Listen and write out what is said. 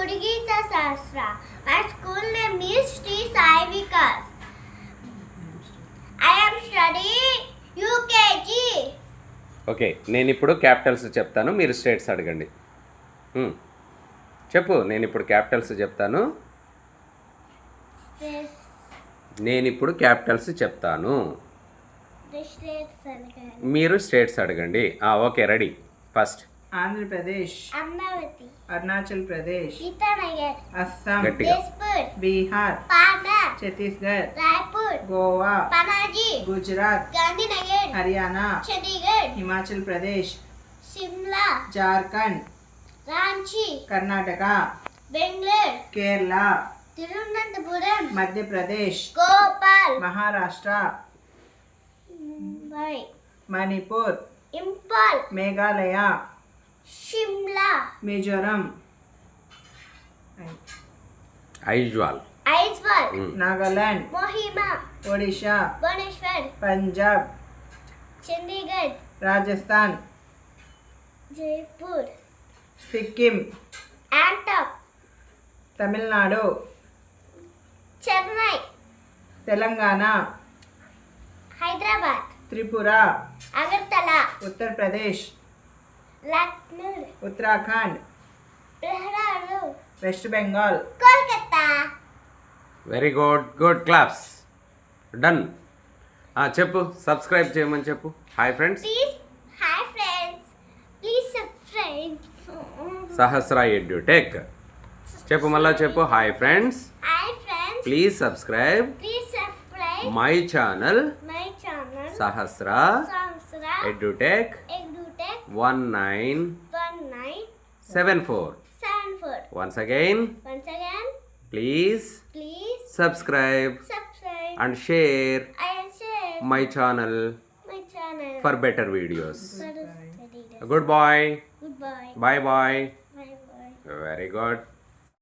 Kurigita Sastra. My school name is Sri Sai Vikas. I am studying UKG. Okay, నేను ఇప్పుడు Capitals చెప్తాను, మీరు states అడగండి. చెప్పు. నేను ఇప్పుడు క్యాపిటల్స్ చెప్తాను, మీరు స్టేట్స్ అడగండి. Okay, ready. First Andhra Pradesh, Amaravati, Arunachal Pradesh, Itanagar, Assam, గట్టిగా. జైపూర్, బీహార్, పాట్నా, ఛత్తీస్గఢ్, రాయ్పూర్, గోవా, పనాజీ, గుజరాత్, గాంధీనగర్, హర్యానా, చండీగఢ్, హిమాచల్ ప్రదేశ్, సిమ్లా, జార్ఖండ్, రాంచీ, కర్ణాటక, బెంగళూరు, కేరళ, తిరువనంతపురం, మధ్యప్రదేశ్, గోపాల్, మహారాష్ట్ర, ముంబై, మణిపూర్, ఇంపాల్, మేఘాలయ, షిమ్లా, మిజోరం, ఐజ్వాల్, ఐజ్వాల్, నాగాలాండ్, కోహిమా, ఒడిషా, భువనేశ్వర్, పంజాబ్, చండీగఢ్, రాజస్థాన్, జైపూర్, సిక్కిం, యాంటాప్, తమిళనాడు, చెన్నై, తెలంగాణ, హైదరాబాద్, త్రిపుర, అగర్తల, ఉత్తరప్రదేశ్, లక్నో, ఉత్తరాఖండ్, బెహ్రాలు, west Bengal. Kolkata. Very good, good claps. Done. చెప్పు, సబ్స్క్రైబ్ చేయమని చెప్పు. Hi friends, please, hi friends, please subscribe. Sahasra edutech. చెప్పు, మళ్ళా చెప్పు. Hi friends, hi friends, please subscribe please subscribe my channel my channel Sahasra Sahasra edutech edutech 1974. 1974. Once again, please please subscribe subscribe and share and share my channel my channel for better videos. for the videos. Goodbye. Goodbye. Bye bye. Bye bye. Very good.